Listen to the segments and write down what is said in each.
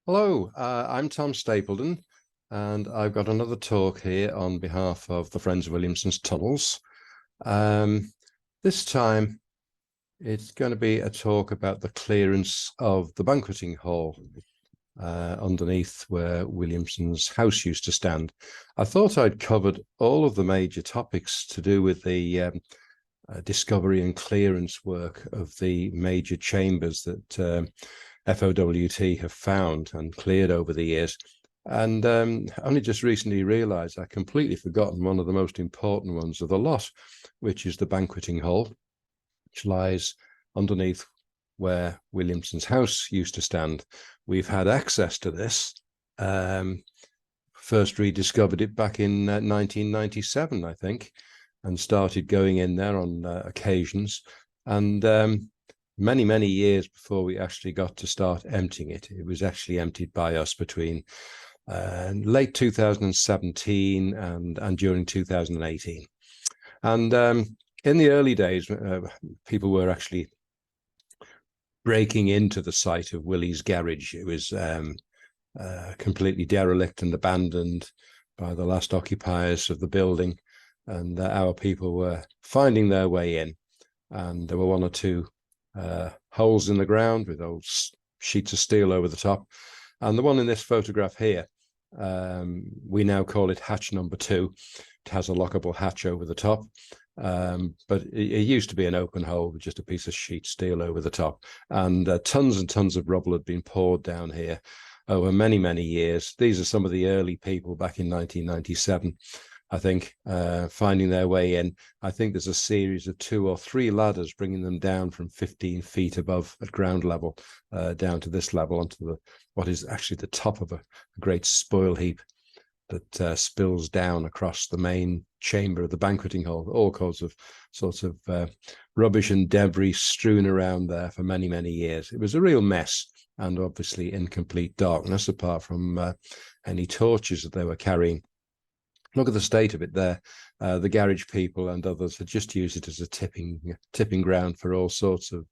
Hello, I'm Tom Stapledon, and I've got another talk here on behalf of the Friends of Williamson's Tunnels. This time, it's going to be a talk about the clearance of the Banqueting Hall underneath where Williamson's house used to stand. I thought I'd covered all of the major topics to do with the discovery and clearance work of the major chambers that FoWT have found and cleared over the years. And only just recently realized I'd completely forgotten one of the most important ones of the lot, which is the Banqueting Hall, which lies underneath where Williamson's house used to stand. We've had access to this. First rediscovered it back in 1997, I think, and started going in there on occasions. And many, many years before we actually got to start emptying it. It was actually emptied by us between late 2017 and during 2018. And in the early days, people were actually breaking into the site of Willie's garage. It was completely derelict and abandoned by the last occupiers of the building. And our people were finding their way in. And there were one or two holes in the ground with old sheets of steel over the top. And the one in this photograph here, we now call it hatch number 2. It has a lockable hatch over the top. But it used to be an open hole with just a piece of sheet steel over the top. And tons and tons of rubble had been poured down here over many, many years. These are some of the early people back in 1997. I think, finding their way in. I think there's a series of 2 or 3 ladders bringing them down from 15 feet above at ground level down to this level onto what is actually the top of a great spoil heap that spills down across the main chamber of the banqueting hall. All sorts of rubbish and debris strewn around there for many, many years. It was a real mess, and obviously in complete darkness apart from any torches that they were carrying. Look at the state of it there. The garage people and others had just used it as a tipping ground for all sorts of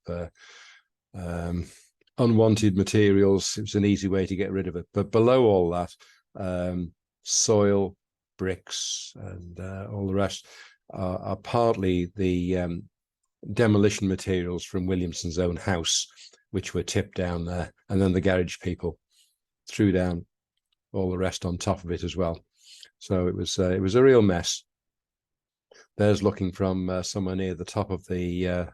unwanted materials. It was an easy way to get rid of it. But below all that, soil, bricks, and all the rest are partly the demolition materials from Williamson's own house, which were tipped down there. And then the garage people threw down all the rest on top of it as well. So it was a real mess. There's looking from somewhere near the top of the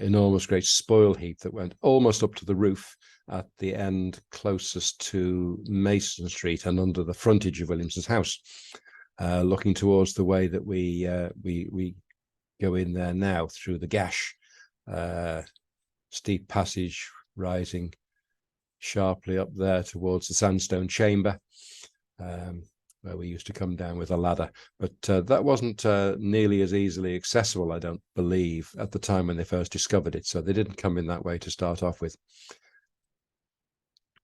enormous great spoil heap that went almost up to the roof at the end closest to Mason Street and under the frontage of Williamson's house, looking towards the way that we go in there now through the gash, steep passage rising sharply up there towards the sandstone chamber. Where we used to come down with a ladder. But that wasn't nearly as easily accessible, I don't believe, at the time when they first discovered it. So they didn't come in that way to start off with.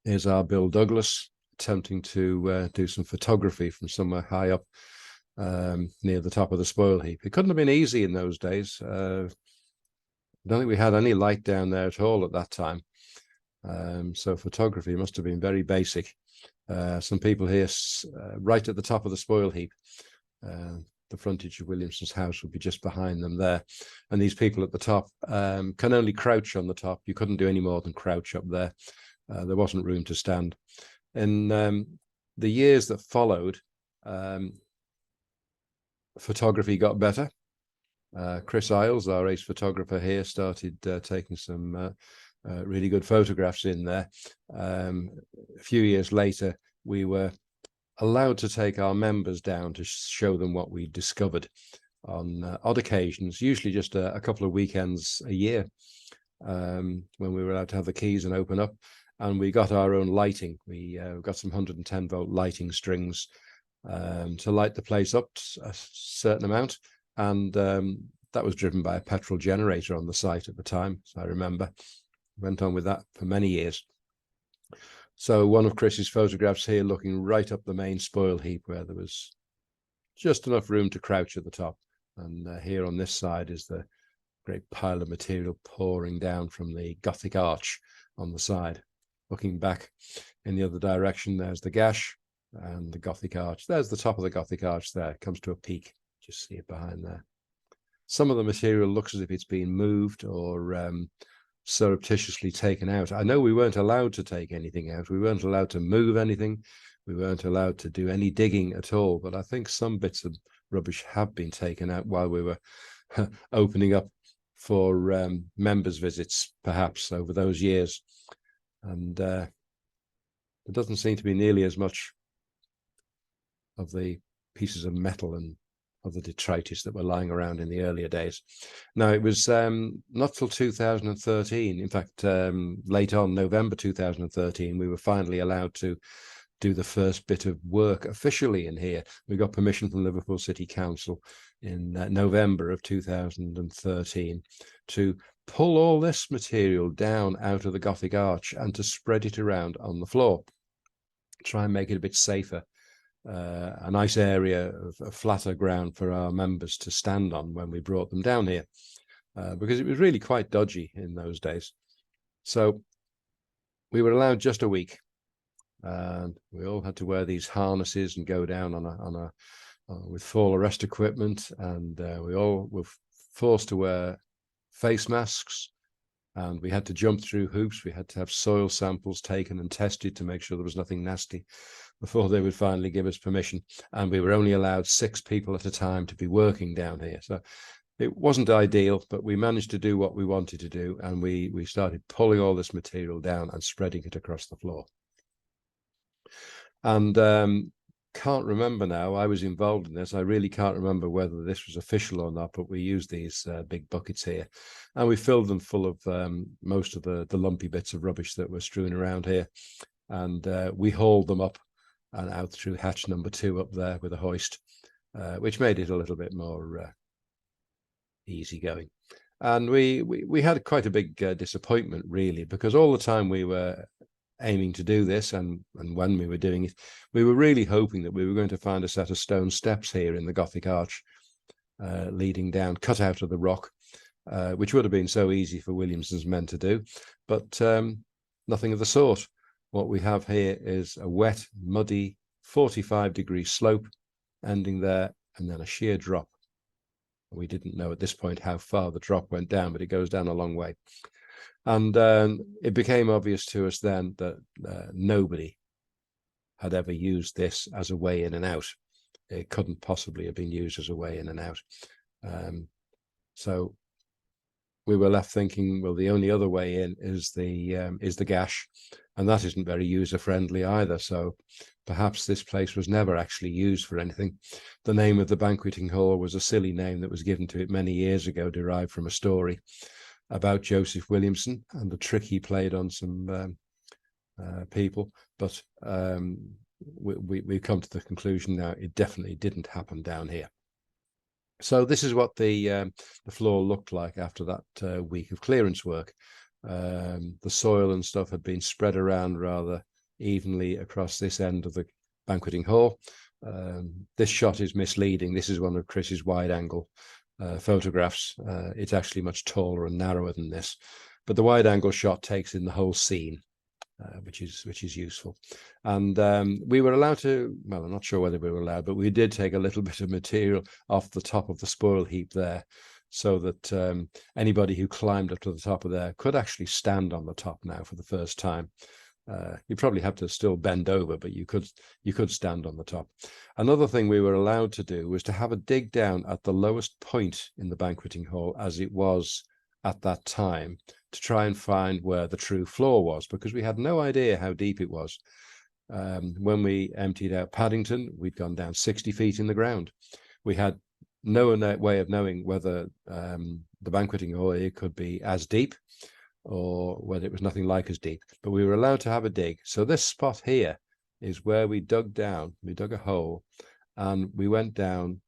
Here's our Bill Douglas attempting to do some photography from somewhere high up near the top of the spoil heap. It couldn't have been easy in those days. I don't think we had any light down there at all at that time. So photography must have been very basic. Some people here right at the top of the spoil heap. The frontage of Williamson's house would be just behind them there. And these people at the top can only crouch on the top. You couldn't do any more than crouch up there. There wasn't room to stand. In the years that followed, photography got better. Chris Isles, our ace photographer here, started taking some really good photographs in there. A few years later, we were allowed to take our members down to show them what we discovered on odd occasions, usually just a couple of weekends a year, when we were allowed to have the keys and open up. And we got our own lighting. We got some 110-volt lighting strings to light the place up a certain amount. And that was driven by a petrol generator on the site at the time, so I remember. Went on with that for many years. So one of Chris's photographs here looking right up the main spoil heap where there was just enough room to crouch at the top. And here on this side is the great pile of material pouring down from the Gothic arch on the side. looking back in the other direction, there's the gash and the Gothic arch. There's the top of the Gothic arch there. It comes to a peak. Just see it behind there. Some of the material looks as if it's been moved or surreptitiously taken out. I know we weren't allowed to take anything out. We weren't allowed to move anything. We weren't allowed to do any digging at all. But I think some bits of rubbish have been taken out while we were opening up for members' visits, perhaps, over those years. And there doesn't seem to be nearly as much of the pieces of metal and other detritus that were lying around in the earlier days. Now, it was not till 2013, in fact, late on, November 2013, we were finally allowed to do the first bit of work officially in here. We got permission from Liverpool City Council in November of 2013 to pull all this material down out of the Gothic arch and to spread it around on the floor, try and make it a bit safer. A nice area of flatter ground for our members to stand on when we brought them down here, because it was really quite dodgy in those days. So we were allowed just a week, and we all had to wear these harnesses and go down with fall arrest equipment, and we all were forced to wear face masks, and we had to jump through hoops. We had to have soil samples taken and tested to make sure there was nothing nasty before they would finally give us permission. And we were only allowed 6 people at a time to be working down here. So it wasn't ideal, but we managed to do what we wanted to do. And we started pulling all this material down and spreading it across the floor. And can't remember now, I was involved in this. I really can't remember whether this was official or not, but we used these big buckets here and we filled them full of most of the lumpy bits of rubbish that were strewn around here. And we hauled them up and out through hatch number 2 up there with a hoist, which made it a little bit more easy going. And we had quite a big disappointment, really, because all the time we were aiming to do this, and when we were doing it, we were really hoping that we were going to find a set of stone steps here in the Gothic arch leading down, cut out of the rock, which would have been so easy for Williamson's men to do, but nothing of the sort. What we have here is a wet, muddy, 45-degree slope ending there, and then a sheer drop. We didn't know at this point how far the drop went down, but it goes down a long way. And it became obvious to us then that nobody had ever used this as a way in and out. It couldn't possibly have been used as a way in and out. So we were left thinking, well, the only other way in is the gash, and that isn't very user-friendly either. So perhaps this place was never actually used for anything. The name of the Banqueting Hall was a silly name that was given to it many years ago, derived from a story about Joseph Williamson and the trick he played on some people. But we've come to the conclusion now it definitely didn't happen down here. So this is what the floor looked like after that week of clearance work. The soil and stuff had been spread around rather evenly across this end of the Banqueting Hall. This shot is misleading. This is one of Chris's wide angle photographs. It's actually much taller and narrower than this, but the wide angle shot takes in the whole scene, which is useful. And we were allowed to, well, I'm not sure whether we were allowed, but we did take a little bit of material off the top of the spoil heap there, so that anybody who climbed up to the top of there could actually stand on the top now for the first time. You probably have to still bend over, but you could stand on the top. Another thing we were allowed to do was to have a dig down at the lowest point in the Banqueting Hall as it was at that time, to try and find where the true floor was, because we had no idea how deep it was. When we emptied out Paddington, we'd gone down 60 feet in the ground. We had no way of knowing whether the Banqueting Hall could be as deep or whether it was nothing like as deep, but we were allowed to have a dig. So this spot here is where we dug down. We dug a hole and we went down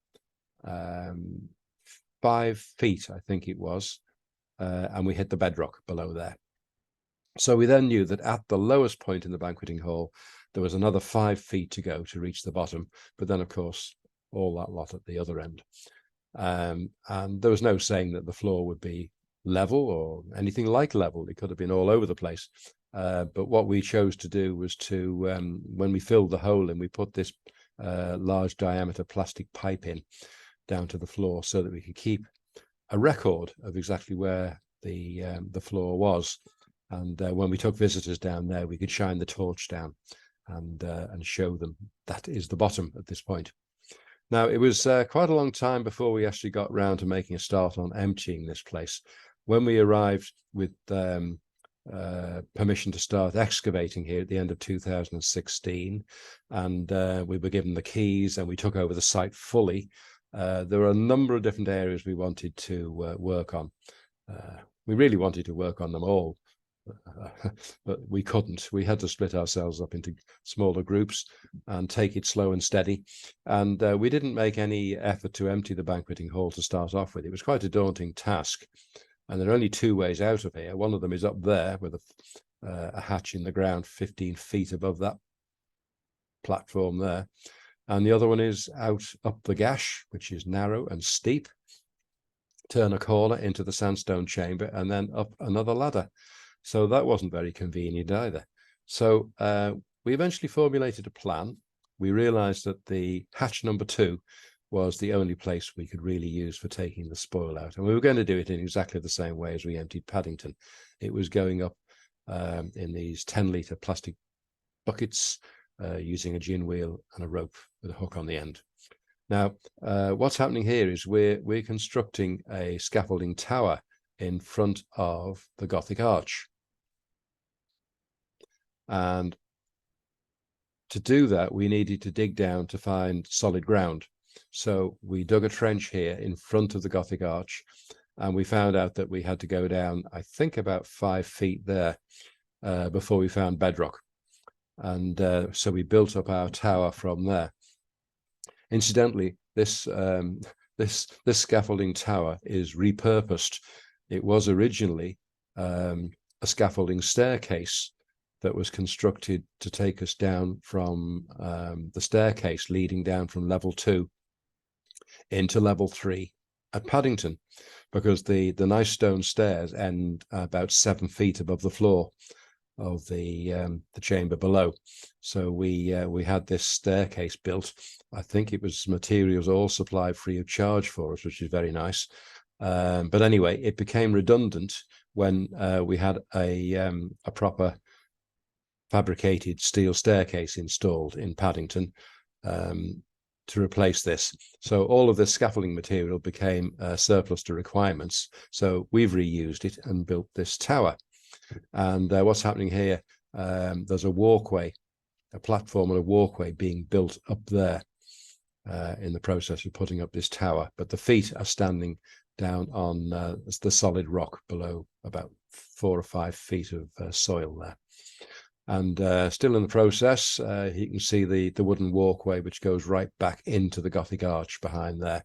5 feet, I think it was, and we hit the bedrock below there. So we then knew that at the lowest point in the Banqueting Hall, there was another 5 feet to go to reach the bottom, but then of course all that lot at the other end. And there was no saying that the floor would be level or anything like level. It could have been all over the place. But what we chose to do was to, when we filled the hole in, we put this large diameter plastic pipe in down to the floor so that we could keep a record of exactly where the floor was. And when we took visitors down there, we could shine the torch down and show them that is the bottom at this point. Now, it was quite a long time before we actually got round to making a start on emptying this place. When we arrived with permission to start excavating here at the end of 2016, and we were given the keys and we took over the site fully, there were a number of different areas we wanted to work on. We really wanted to work on them all, but we couldn't. We had to split ourselves up into smaller groups and take it slow and steady. And we didn't make any effort to empty the banqueting hall to start off with. It was quite a daunting task. And there are only two ways out of here. One of them is up there with a hatch in the ground 15 feet above that platform there. And the other one is out up the gash, which is narrow and steep, turn a corner into the sandstone chamber, and then up another ladder. So that wasn't very convenient either. So we eventually formulated a plan. We realized that the hatch number 2 was the only place we could really use for taking the spoil out. And we were going to do it in exactly the same way as we emptied Paddington. It was going up in these 10-litre plastic buckets using a gin wheel and a rope with a hook on the end. Now, what's happening here is we're constructing a scaffolding tower in front of the Gothic arch. And to do that, we needed to dig down to find solid ground. So we dug a trench here in front of the Gothic arch, and we found out that we had to go down, I think, about 5 feet there before we found bedrock. And so we built up our tower from there. Incidentally, this scaffolding tower is repurposed. It was originally a scaffolding staircase that was constructed to take us down from the staircase leading down from level 2 into level 3 at Paddington, because the nice stone stairs end about 7 feet above the floor of the chamber below. So we had this staircase built. I think it was materials all supplied free of charge for us, which is very nice. But anyway, it became redundant when we had a proper fabricated steel staircase installed in Paddington to replace this. So all of this scaffolding material became surplus to requirements. So we've reused it and built this tower. And what's happening here, there's a walkway, a platform and a walkway being built up there in the process of putting up this tower. But the feet are standing down on the solid rock below, about 4 or 5 feet of soil there. And still in the process, you can see the wooden walkway which goes right back into the Gothic arch behind there.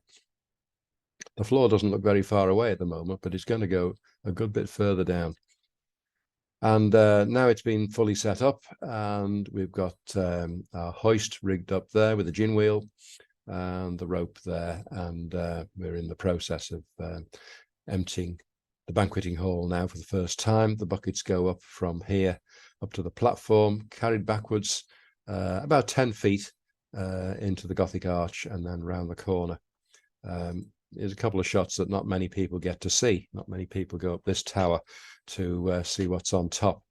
The floor doesn't look very far away at the moment, but it's going to go a good bit further down. And now it's been fully set up, and we've got our hoist rigged up there with a gin wheel and the rope there. And we're in the process of emptying the banqueting hall now for the first time. The buckets go up from here up to the platform, carried backwards about 10 feet into the Gothic arch, and then round the corner. There's a couple of shots that not many people get to see. Not many people go up this tower to see what's on top.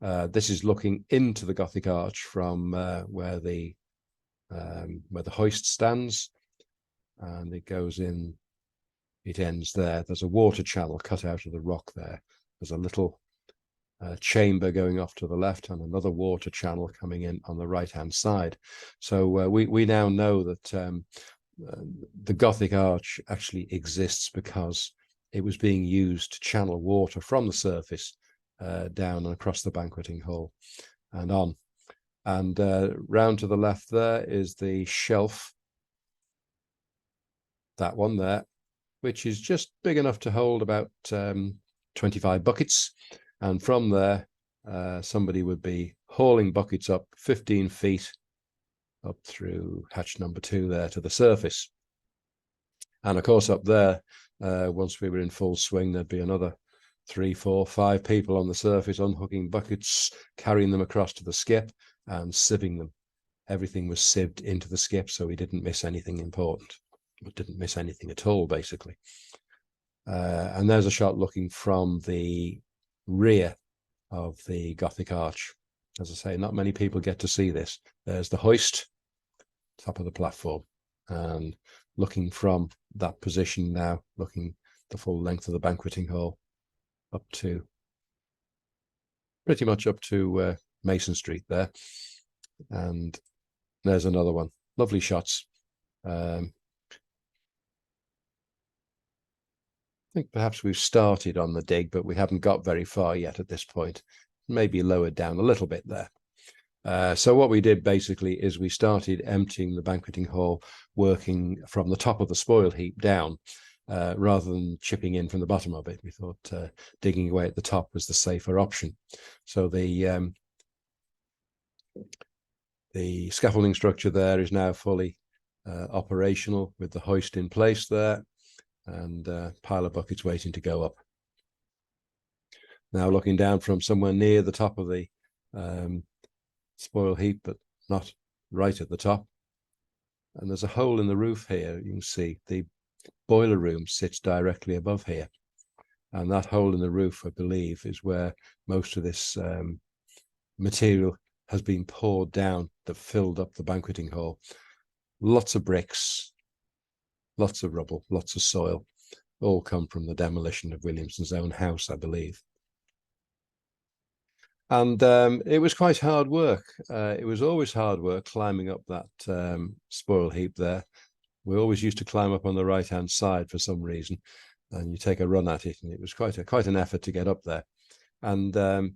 This is looking into the Gothic arch from where the hoist stands, and it goes in. It ends there. There's a water channel cut out of the rock there. There's a little chamber going off to the left and another water channel coming in on the right-hand side. So we now know that the Gothic arch actually exists because it was being used to channel water from the surface down and across the banqueting hall and on. And round to the left there is the shelf, that one there, which is just big enough to hold about 25 buckets. And from there, somebody would be hauling buckets up 15 feet up through hatch number 2 there to the surface. And of course, up there, once we were in full swing, there'd be another 3, 4, 5 people on the surface, unhooking buckets, carrying them across to the skip and sieving them. Everything was sieved into the skip, so we didn't miss anything important. We didn't miss anything at all, basically. And there's a shot looking from the rear of the Gothic arch. As I say, not many people get to see this. There's the hoist, top of the platform, and looking from that position now, looking the full length of the banqueting hall up to pretty much up to Mason Street there. And there's another one. Lovely shots. I think perhaps we've started on the dig, but we haven't got very far yet at this point. Maybe lowered down a little bit there. So what we did basically is we started emptying the banqueting hall, working from the top of the spoil heap down, rather than chipping in from the bottom of it. We thought digging away at the top was the safer option. So the scaffolding structure there is now fully operational with the hoist in place there, and pile of buckets waiting to go up. Now looking down from somewhere near the top of the spoil heap, but not right at the top. And there's a hole in the roof here. You can see the boiler room sits directly above here. And that hole in the roof, I believe, is where most of this material has been poured down that filled up the banqueting hall. Lots of bricks, lots of rubble, lots of soil, all come from the demolition of Williamson's own house, I believe. And it was quite hard work. It was always hard work climbing up that spoil heap there. We always used to climb up on the right-hand side for some reason, and you take a run at it, and it was quite an effort to get up there. And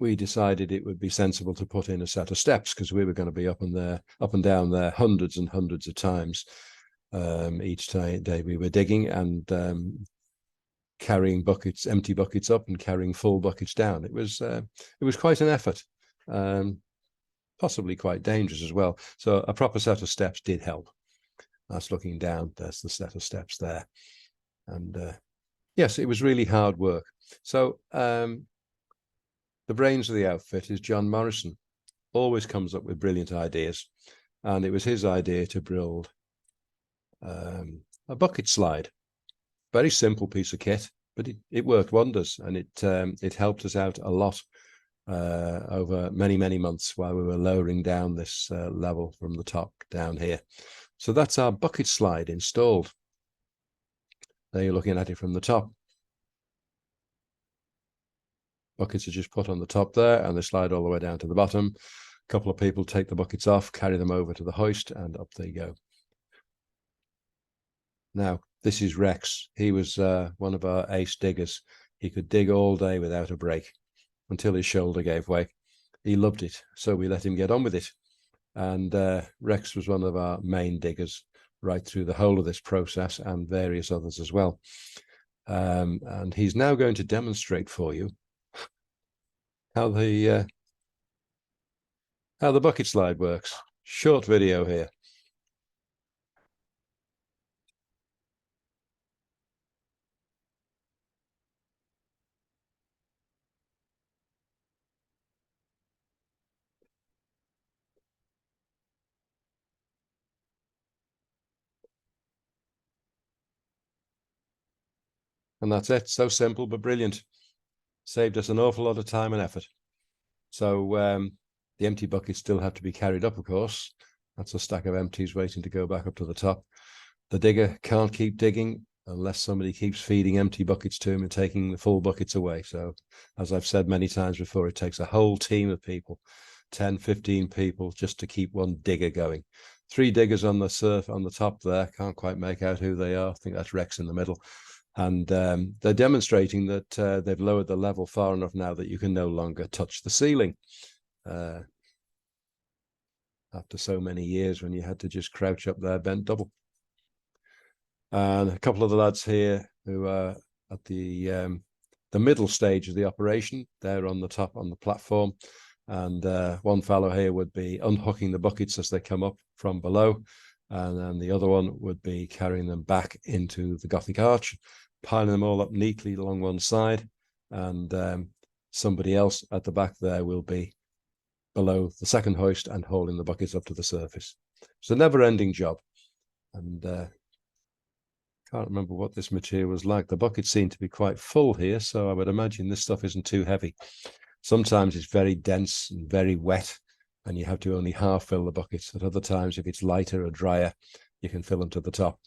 we decided it would be sensible to put in a set of steps, because we were going to be up and down there hundreds and hundreds of times each day we were digging, and carrying buckets, empty buckets up, and carrying full buckets down. It was quite an effort, possibly quite dangerous as well. So a proper set of steps did help. That's looking down. There's the set of steps there, and yes, it was really hard work. So the brains of the outfit is John Morrison. Always comes up with brilliant ideas, and it was his idea to build a bucket slide. Very simple piece of kit, but it worked wonders, and it helped us out a lot over many months while we were lowering down this level from the top down here. So that's our bucket slide installed. There you're looking at it from the top. Buckets are just put on the top there, and they slide all the way down to the bottom. A couple of people take the buckets off, carry them over to the hoist, and up they go. Now, this is Rex. He was one of our ace diggers. He could dig all day without a break until his shoulder gave way. He loved it, so we let him get on with it. And Rex was one of our main diggers right through the whole of this process, and various others as well. And he's now going to demonstrate for you how the bucket slide works. Short video here. And that's it. So simple, but brilliant. Saved us an awful lot of time and effort. So the empty buckets still have to be carried up, of course. That's a stack of empties waiting to go back up to the top. The digger can't keep digging unless somebody keeps feeding empty buckets to him and taking the full buckets away. So as I've said many times before, it takes a whole team of people, 10, 15 people, just to keep one digger going. 3 diggers on the top there. Can't quite make out who they are. I think that's Rex in the middle. And they're demonstrating that they've lowered the level far enough now that you can no longer touch the ceiling. After so many years when you had to just crouch up there bent double. And a couple of the lads here who are at the middle stage of the operation, they're on the top on the platform. And one fellow here would be unhooking the buckets as they come up from below. And then the other one would be carrying them back into the Gothic arch. piling them all up neatly along one side, and somebody else at the back there will be below the second hoist and hauling the buckets up to the surface. It's a never-ending job, and can't remember what this material was like. The buckets seem to be quite full here, so I would imagine this stuff isn't too heavy. Sometimes it's very dense and very wet, and you have to only half fill the buckets. At other times, if it's lighter or drier, you can fill them to the top.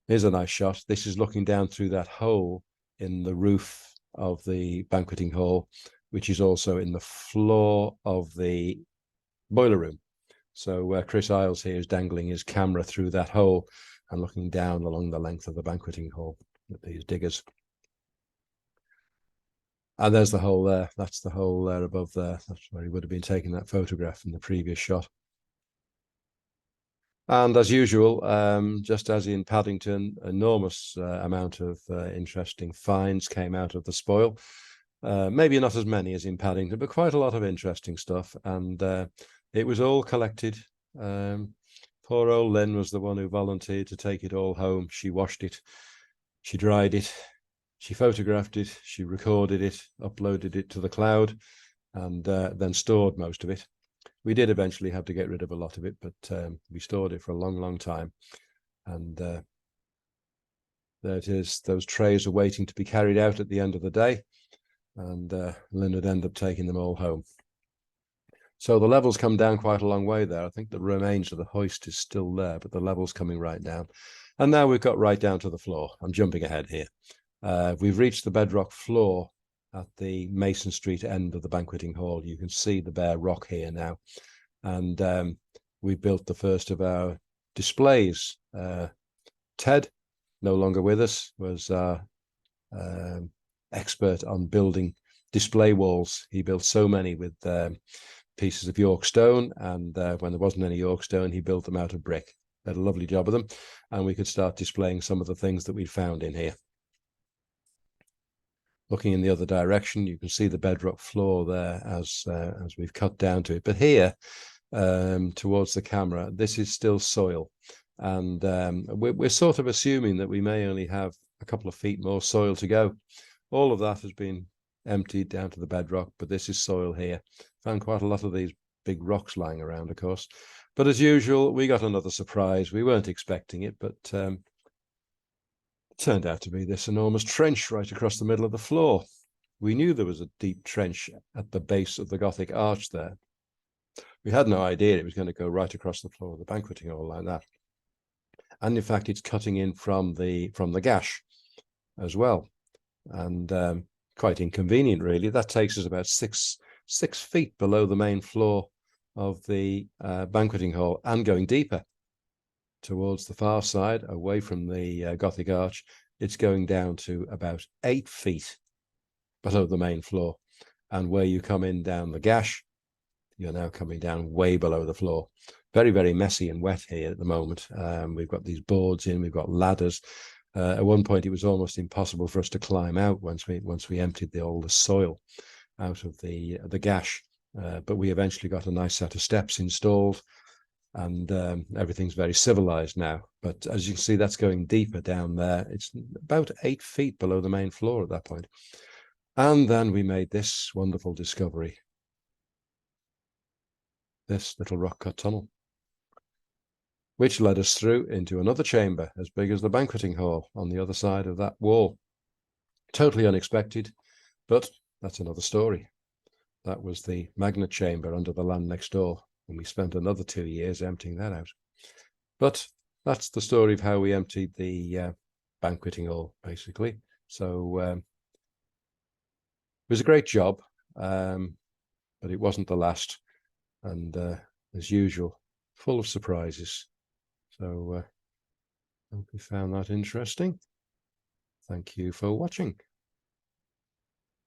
Here's a nice shot. This is looking down through that hole in the roof of the banqueting hall, which is also in the floor of the boiler room. So Chris Isles here is dangling his camera through that hole and looking down along the length of the banqueting hall with these diggers. And there's the hole there. That's the hole there above there. That's where he would have been taking that photograph in the previous shot. And as usual, just as in Paddington, enormous amount of interesting finds came out of the spoil. Maybe not as many as in Paddington, but quite a lot of interesting stuff. And it was all collected. Poor old Lynn was the one who volunteered to take it all home. She washed it, she dried it, she photographed it, she recorded it, uploaded it to the cloud, and then stored most of it. We did eventually have to get rid of a lot of it, but we stored it for a long, long time. And there it is. Those trays are waiting to be carried out at the end of the day, and Lynn would end up taking them all home. So the levels come down quite a long way there. I think the remains of the hoist is still there, but the level's coming right down. And now we've got right down to the floor. I'm jumping ahead here. We've reached the bedrock floor at the Mason Street end of the banqueting hall. You can see the bare rock here now. And we built the first of our displays. Ted, no longer with us, was expert on building display walls. He built so many with pieces of York stone, and when there wasn't any York stone, he built them out of brick. Had a lovely job of them, and we could start displaying some of the things that we found in here. Looking in the other direction, you can see the bedrock floor there as we've cut down to it. But here, towards the camera, this is still soil, and we're sort of assuming that we may only have a couple of feet more soil to go. All of that has been emptied down to the bedrock, but this is soil here. Found quite a lot of these big rocks lying around, of course. But as usual, we got another surprise. We weren't expecting it, but it turned out to be this enormous trench right across the middle of the floor. We knew there was a deep trench at the base of the Gothic arch there. We had no idea it was going to go right across the floor of the banqueting hall like that. And in fact, it's cutting in from the gash as well. And quite inconvenient, really. That takes us about six feet below the main floor of the banqueting hall, and going deeper towards the far side, away from the Gothic arch. It's going down to about 8 feet below the main floor. And where you come in down the gash, you're now coming down way below the floor. Very, very messy and wet here at the moment. We've got these boards in, we've got ladders. At one point, it was almost impossible for us to climb out once we emptied all the soil out of the gash. But we eventually got a nice set of steps installed, and everything's very civilized now. But as you can see, that's going deeper down there. It's about 8 feet below the main floor at that point. And then we made this wonderful discovery. This little rock cut tunnel, which led us through into another chamber as big as the banqueting hall on the other side of that wall. Totally unexpected, but that's another story. That was the magnet chamber under the land next door, and we spent another 2 years emptying that out. But that's the story of how we emptied the banqueting hall, basically. So it was a great job, but it wasn't the last. And as usual, full of surprises. So I hope you found that interesting. Thank you for watching.